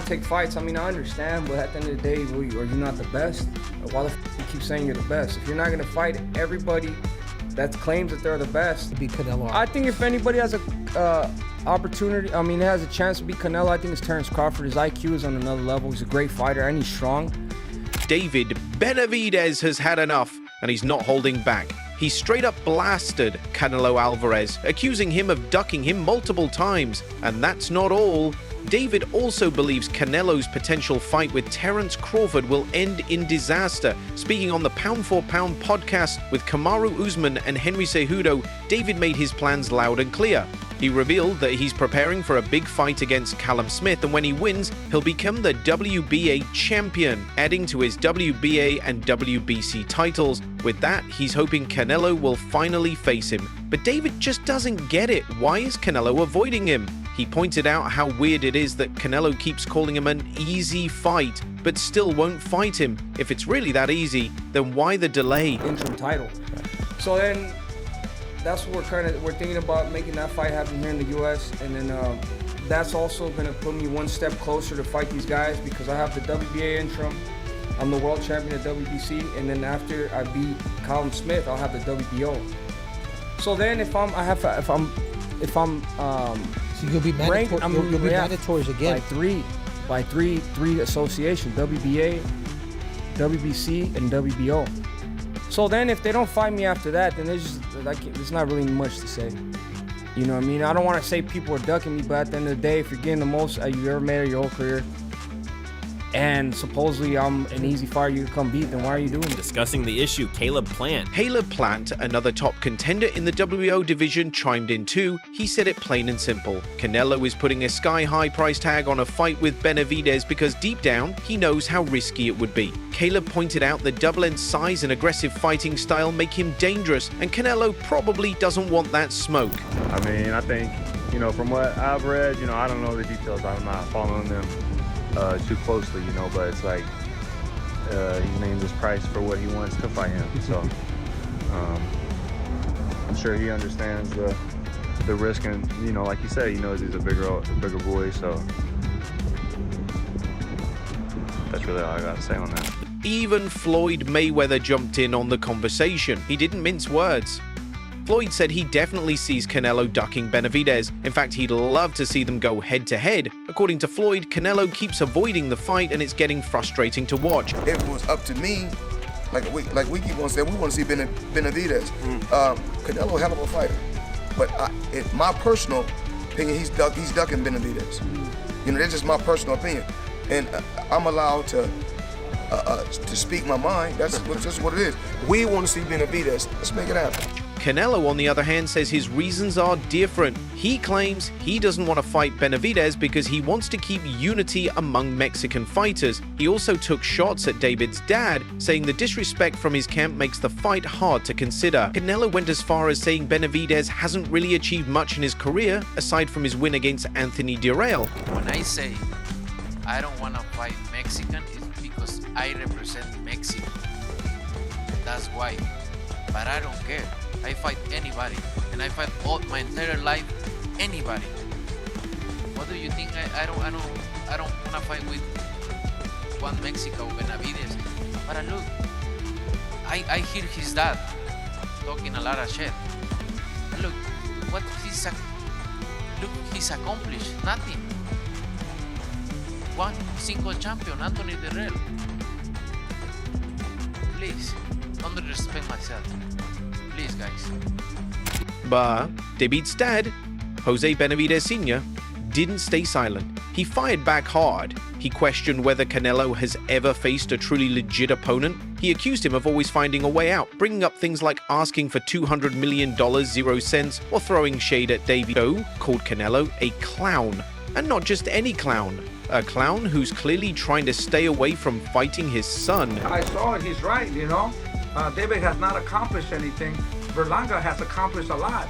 to take fights. I mean, I understand, but at the end of the day, are you not the best? Why the you keep saying you're the best? If you're not gonna fight everybody that claims that they're the best, to be Canelo. I think if anybody has a opportunity, I mean, has a chance to beat Canelo, I think it's Terence Crawford. His IQ is on another level. He's a great fighter and he's strong. David Benavidez has had enough, and he's not holding back. He straight up blasted Canelo Alvarez, accusing him of ducking him multiple times. And that's not all. David also believes Canelo's potential fight with Terence Crawford will end in disaster. Speaking on the Pound for Pound podcast with Kamaru Usman and Henry Cejudo, David made his plans loud and clear. He revealed that he's preparing for a big fight against Callum Smith, and when he wins, he'll become the WBA champion, adding to his WBA and WBC titles. With that, he's hoping Canelo will finally face him. But David just doesn't get it. Why is Canelo avoiding him? He pointed out how weird it is that Canelo keeps calling him an easy fight, but still won't fight him. If it's really that easy, then why the delay? Interim title. So then, that's what we're thinking about, making that fight happen here in the U.S. And then that's also gonna put me one step closer to fight these guys, because I have the WBA interim. I'm the world champion at WBC, and then after I beat Callum Smith, I'll have the WBO. So then, if I'm so you'll be mandatories again. By three associations: WBA, WBC, and WBO. So then, if they don't fight me after that, then there's not really much to say. You know what I mean? I don't want to say people are ducking me, but at the end of the day, if you're getting the most you ever made of your whole career, and supposedly I'm an easy fighter you can come beat, then why are you doing it? Discussing the issue, Caleb Plant, another top contender in the WBO division, chimed in too. He said it plain and simple. Canelo is putting a sky-high price tag on a fight with Benavidez because deep down, he knows how risky it would be. Caleb pointed out the double-end size and aggressive fighting style make him dangerous, and Canelo probably doesn't want that smoke. I mean, I think, from what I've read, I don't know the details. I'm not following them too closely, but it's like he named his price for what he wants to fight him. So I'm sure he understands the risk, and like you said, he knows he's a bigger boy. So that's really all I got to say on that. Even Floyd Mayweather jumped in on the conversation. He didn't mince words. Floyd said he definitely sees Canelo ducking Benavidez. In fact, he'd love to see them go head-to-head. According to Floyd, Canelo keeps avoiding the fight and it's getting frustrating to watch. If it was up to me, like we keep on saying, we want to see Benavidez. Canelo, hell of a fighter. But in my personal opinion, he's ducking Benavidez. That's just my personal opinion. And I'm allowed to speak my mind. That's just what it is. We want to see Benavidez. Let's make it happen. Canelo, on the other hand, says his reasons are different. He claims he doesn't want to fight Benavidez because he wants to keep unity among Mexican fighters. He also took shots at David's dad, saying the disrespect from his camp makes the fight hard to consider. Canelo went as far as saying Benavidez hasn't really achieved much in his career, aside from his win against Anthony Dirrell. When I say I don't want to fight Mexican, it's because I represent Mexico. That's why. But I don't care. I fight anybody, and I fight all my entire life anybody. What do you think? I don't want to fight with one Mexico, Benavidez. But look, I hear his dad talking a lot of shit. But look, he's accomplished nothing. One single champion, Anthony Dirrell. Please, don't disrespect myself. Please, guys. But David's dad, Jose Benavidez Sr., didn't stay silent. He fired back hard. He questioned whether Canelo has ever faced a truly legit opponent. He accused him of always finding a way out, bringing up things like asking for $200 million 0 cents or throwing shade at David, who called Canelo a clown. And not just any clown. A clown who's clearly trying to stay away from fighting his son. I saw it, he's right, David has not accomplished anything. Belanga has accomplished a lot.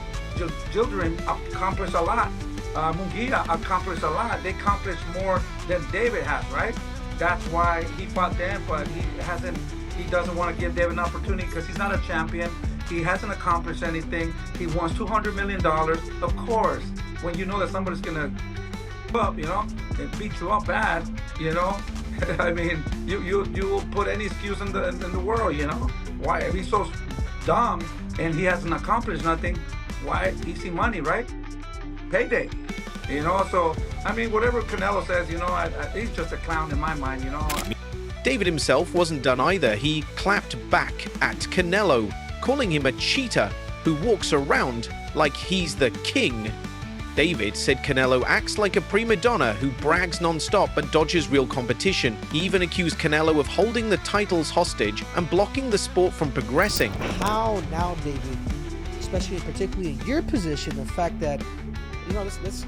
Children accomplished a lot. Munguia accomplished a lot. They accomplished more than David has, right? That's why he fought them, but he doesn't want to give David an opportunity because he's not a champion. He hasn't accomplished anything. He wants $200 million. Of course, when you know that somebody's gonna up, and beat you up bad, you know? I mean, you will put any excuse in the world, you know? Why? If he's so dumb and he hasn't accomplished nothing, why? Easy money, right? Payday, you know? So, I mean, whatever Canelo says, you know, he's just a clown in my mind, you know? David himself wasn't done either. He clapped back at Canelo, calling him a cheater who walks around like he's the king. David said Canelo acts like a prima donna who brags non-stop but dodges real competition. He even accused Canelo of holding the titles hostage and blocking the sport from progressing. How now, David, especially particularly in your position, the fact that, you know, let's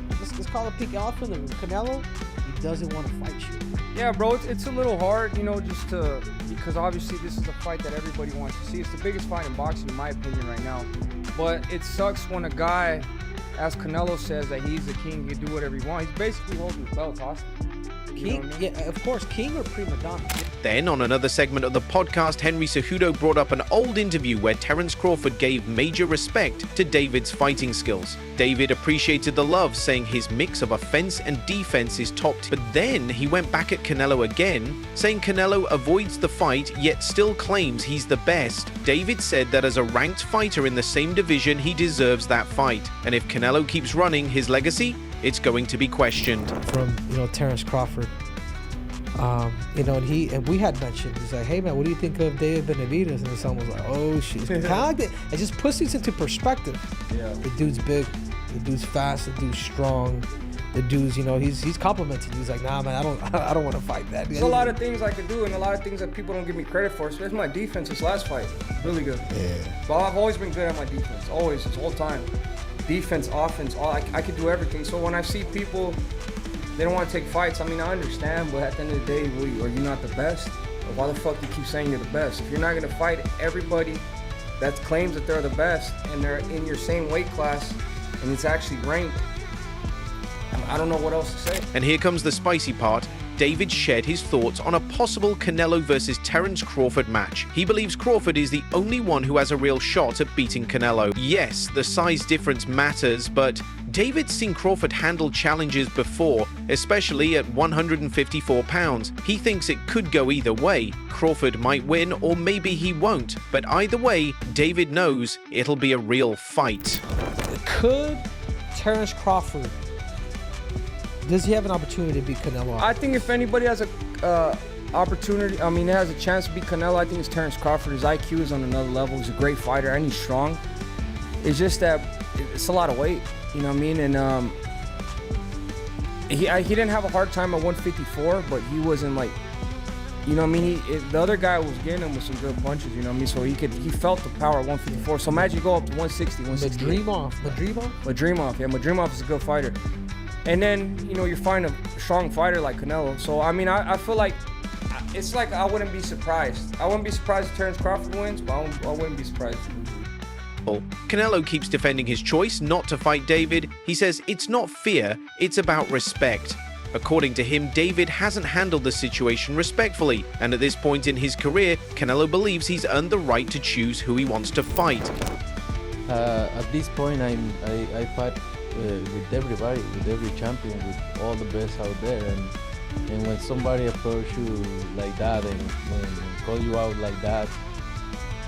call it pink elephant in the room. Canelo, he doesn't want to fight you. Yeah, bro, it's a little hard, you know, because obviously this is a fight that everybody wants to see. It's the biggest fight in boxing, in my opinion, right now. But it sucks when a guy, as Canelo says, that he's the king, he can do whatever he wants. He's basically holding the belt hostage. King, yeah, of course, king or prima donna. Then, on another segment of the podcast, Henry Cejudo brought up an old interview where Terence Crawford gave major respect to David's fighting skills. David appreciated the love, saying his mix of offense and defense is top tier. But then he went back at Canelo again, saying Canelo avoids the fight yet still claims he's the best. David said that as a ranked fighter in the same division, he deserves that fight. And if Canelo keeps running his legacy, it's going to be questioned. From, you know, Terence Crawford, you know, and we had mentioned, he's like, hey man, what do you think of David Benavidez? And someone was like, oh shit. It's kind of like that. It just puts things into perspective. Yeah. The dude's big, the dude's fast, the dude's strong, the dude's, you know, he's complimented. He's like, nah man, I don't want to fight that. There's a lot of things I could do and a lot of things that people don't give me credit for, especially my defense this last fight. Really good. Yeah. But I've always been good at my defense, always, this whole time. Defense, offense, I could do everything. So when I see people, they don't want to take fights, I mean, I understand, but at the end of the day, are you not the best? Or why the fuck do you keep saying you're the best? If you're not going to fight everybody that claims that they're the best and they're in your same weight class and it's actually ranked, I don't know what else to say. And here comes the spicy part. David shared his thoughts on a possible Canelo versus Terence Crawford match. He believes Crawford is the only one who has a real shot at beating Canelo. Yes, the size difference matters, but David's seen Crawford handle challenges before, especially at 154 pounds. He thinks it could go either way. Crawford might win, or maybe he won't. But either way, David knows it'll be a real fight. Could Terence Crawford, does he have an opportunity to beat Canelo? I think if anybody has a opportunity, I mean, has a chance to beat Canelo, I think it's Terence Crawford. His IQ is on another level. He's a great fighter and he's strong. It's just that it's a lot of weight, you know what I mean? And he didn't have a hard time at 154, but he wasn't like, you know what I mean? The other guy was getting him with some good punches, you know what I mean? So he felt the power at 154. So imagine you go up to 160, 160. Madrimov, yeah, Madrimov is a good fighter. And then, you know, you find a strong fighter like Canelo. So, I mean, I feel like it's like I wouldn't be surprised. I wouldn't be surprised if Terence Crawford wins, but I wouldn't be surprised. Canelo keeps defending his choice not to fight David. He says it's not fear, it's about respect. According to him, David hasn't handled the situation respectfully, and at this point in his career, Canelo believes he's earned the right to choose who he wants to fight. At this point, I fight with everybody, with every champion, with all the best out there, and when somebody approach you like that and call you out like that,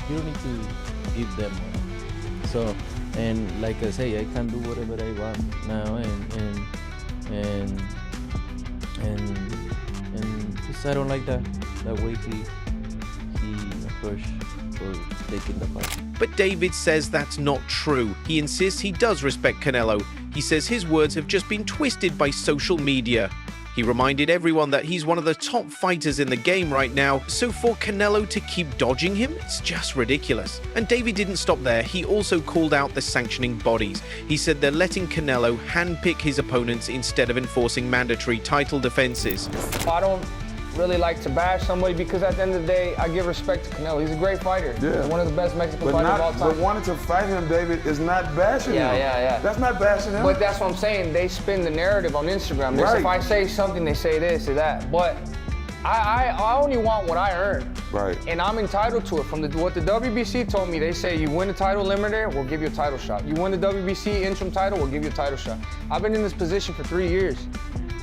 you don't need to give them one. So, and like I say, I can do whatever I want now, and just I don't like that way he approached for taking the fight. But David says that's not true. He insists he does respect Canelo. He says his words have just been twisted by social media. He reminded everyone that he's one of the top fighters in the game right now, so for Canelo to keep dodging him, it's just ridiculous. And David didn't stop there. He also called out the sanctioning bodies. He said they're letting Canelo handpick his opponents instead of enforcing mandatory title defenses. I don't really like to bash somebody because at the end of the day, I give respect to Canelo. He's a great fighter. Yeah. He's one of the best Mexican fighters of all time. But wanting to fight him, David, is not bashing him. Yeah. That's not bashing him. But that's what I'm saying. They spin the narrative on Instagram. Right. If I say something, they say this or that. But I only want what I earn. Right. And I'm entitled to it. From what the WBC told me, they say you win the title limiter, we'll give you a title shot. You win the WBC interim title, we'll give you a title shot. I've been in this position for 3 years.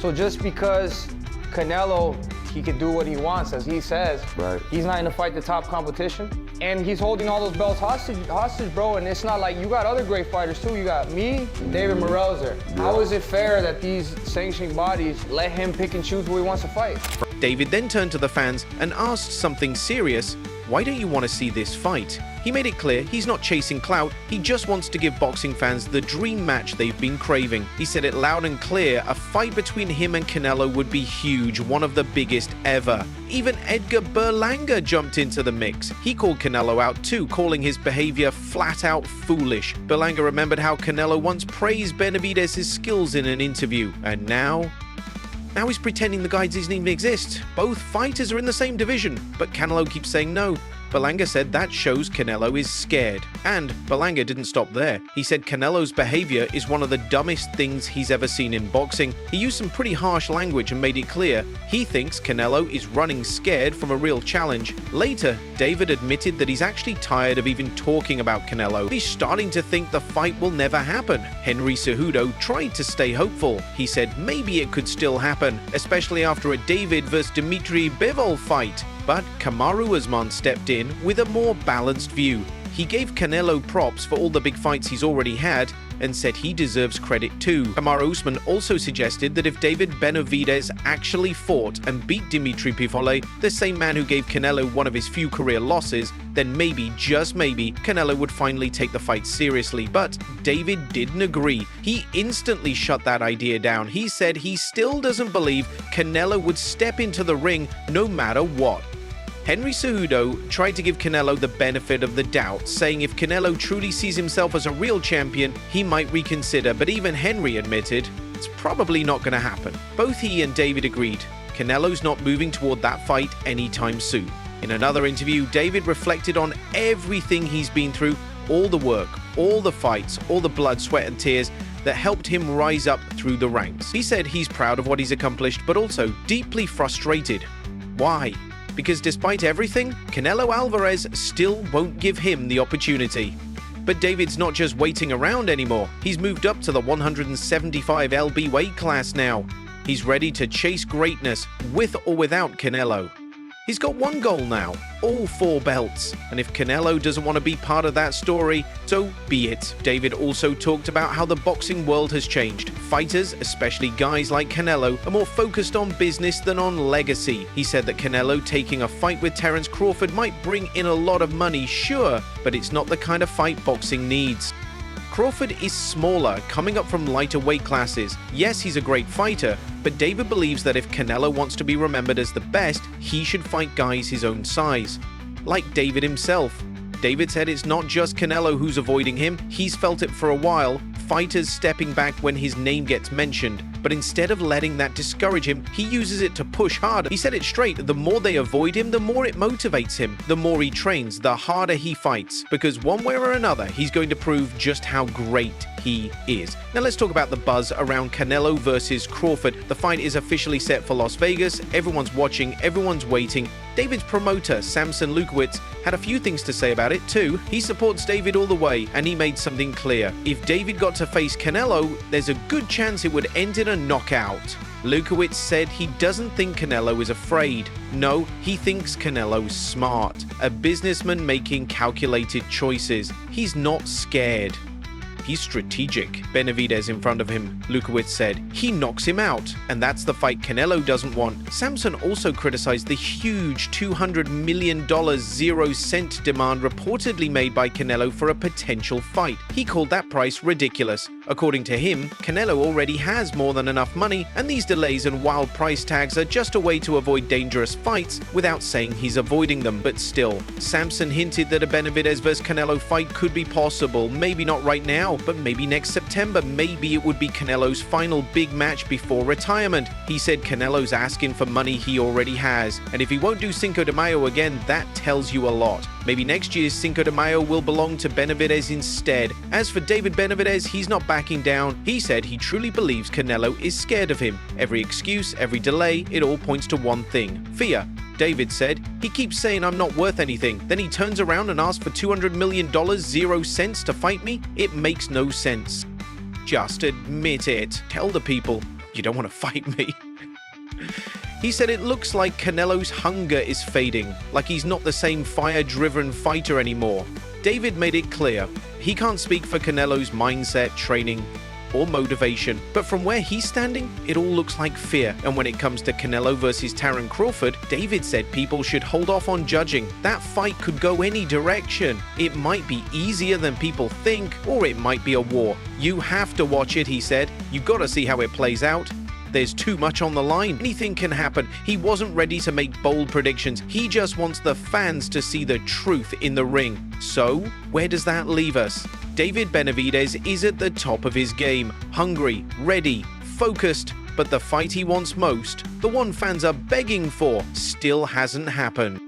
So just because Canelo, he could do what he wants, as he says. Right. He's not going to fight the top competition. And he's holding all those belts hostage, bro. And it's not like you got other great fighters too. You got me, David Morrell's there. How is it fair that these sanctioning bodies let him pick and choose who he wants to fight? David then turned to the fans and asked something serious. Why don't you want to see this fight? He made it clear he's not chasing clout, he just wants to give boxing fans the dream match they've been craving. He said it loud and clear, a fight between him and Canelo would be huge, one of the biggest ever. Even Edgar Berlanga jumped into the mix. He called Canelo out too, calling his behavior flat out foolish. Berlanga remembered how Canelo once praised Benavidez' skills in an interview, and now he's pretending the guy doesn't even exist. Both fighters are in the same division, but Canelo keeps saying no. Berlanga said that shows Canelo is scared. And Berlanga didn't stop there. He said Canelo's behavior is one of the dumbest things he's ever seen in boxing. He used some pretty harsh language and made it clear he thinks Canelo is running scared from a real challenge. Later, David admitted that he's actually tired of even talking about Canelo. He's starting to think the fight will never happen. Henry Cejudo tried to stay hopeful. He said maybe it could still happen, especially after a David vs. Dmitry Bivol fight. But Kamaru Usman stepped in with a more balanced view. He gave Canelo props for all the big fights he's already had and said he deserves credit too. Kamaru Usman also suggested that if David Benavidez actually fought and beat Dmitry Bivol, the same man who gave Canelo one of his few career losses, then maybe, just maybe, Canelo would finally take the fight seriously. But David didn't agree. He instantly shut that idea down. He said he still doesn't believe Canelo would step into the ring no matter what. Henry Cejudo tried to give Canelo the benefit of the doubt, saying if Canelo truly sees himself as a real champion, he might reconsider, but even Henry admitted it's probably not going to happen. Both he and David agreed Canelo's not moving toward that fight anytime soon. In another interview, David reflected on everything he's been through, all the work, all the fights, all the blood, sweat and tears that helped him rise up through the ranks. He said he's proud of what he's accomplished, but also deeply frustrated. Why? Because despite everything, Canelo Alvarez still won't give him the opportunity. But David's not just waiting around anymore. He's moved up to the 175 lb weight class now. He's ready to chase greatness with or without Canelo. He's got one goal now, all 4 belts. And if Canelo doesn't want to be part of that story, so be it. David also talked about how the boxing world has changed. Fighters, especially guys like Canelo, are more focused on business than on legacy. He said that Canelo taking a fight with Terence Crawford might bring in a lot of money, sure, but it's not the kind of fight boxing needs. Crawford is smaller, coming up from lighter weight classes. Yes, he's a great fighter, but David believes that if Canelo wants to be remembered as the best, he should fight guys his own size. Like David himself. David said it's not just Canelo who's avoiding him, he's felt it for a while, fighters stepping back when his name gets mentioned. But instead of letting that discourage him, he uses it to push harder. He said it straight, the more they avoid him, the more it motivates him. The more he trains, the harder he fights. Because one way or another, he's going to prove just how great he is. Now let's talk about the buzz around Canelo versus Crawford. The fight is officially set for Las Vegas. Everyone's watching, everyone's waiting. David's promoter, Samson Lukowitz, had a few things to say about it too. He supports David all the way, and he made something clear. If David got to face Canelo, there's a good chance it would end in a knockout. Lukowitz said he doesn't think Canelo is afraid. No, he thinks Canelo's smart. A businessman making calculated choices. He's not scared. He's strategic. Benavidez in front of him, Lukowitz said. He knocks him out, and that's the fight Canelo doesn't want. Samson also criticized the huge $200 million 0-cent demand reportedly made by Canelo for a potential fight. He called that price ridiculous. According to him, Canelo already has more than enough money, and these delays and wild price tags are just a way to avoid dangerous fights without saying he's avoiding them. But still, Samson hinted that a Benavidez vs. Canelo fight could be possible, maybe not right now, but maybe next September. Maybe it would be Canelo's final big match before retirement. He said Canelo's asking for money he already has, and if he won't do Cinco de Mayo again, that tells you a lot. Maybe next year's Cinco de Mayo will belong to Benavidez instead. As for David Benavidez, he's not backing down. He said he truly believes Canelo is scared of him. Every excuse, every delay, it all points to one thing: fear. David said, he keeps saying I'm not worth anything, then he turns around and asks for $200 million 0 cents to fight me? It makes no sense. Just admit it. Tell the people you don't want to fight me. He said it looks like Canelo's hunger is fading, like he's not the same fire-driven fighter anymore. David made it clear he can't speak for Canelo's mindset, training, or motivation, but from where he's standing, it all looks like fear. And when it comes to Canelo versus Terence Crawford, David said people should hold off on judging. That fight could go any direction. It might be easier than people think, or it might be a war. You have to watch it, he said. You gotta see how it plays out. There's too much on the line. Anything can happen. He wasn't ready to make bold predictions. He just wants the fans to see the truth in the ring. So, where does that leave us? David Benavidez is at the top of his game. Hungry, ready, focused, but the fight he wants most, the one fans are begging for, still hasn't happened.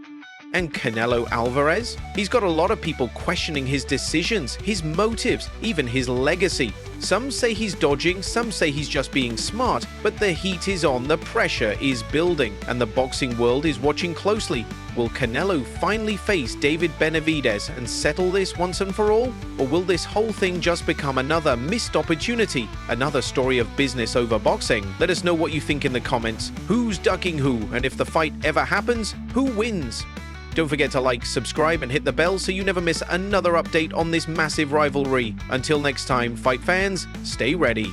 And Canelo Alvarez? He's got a lot of people questioning his decisions, his motives, even his legacy. Some say he's dodging, some say he's just being smart, but the heat is on, the pressure is building, and the boxing world is watching closely. Will Canelo finally face David Benavidez and settle this once and for all? Or will this whole thing just become another missed opportunity, another story of business over boxing? Let us know what you think in the comments. Who's ducking who? And if the fight ever happens, who wins? Don't forget to like, subscribe, and hit the bell so you never miss another update on this massive rivalry. Until next time, fight fans, stay ready.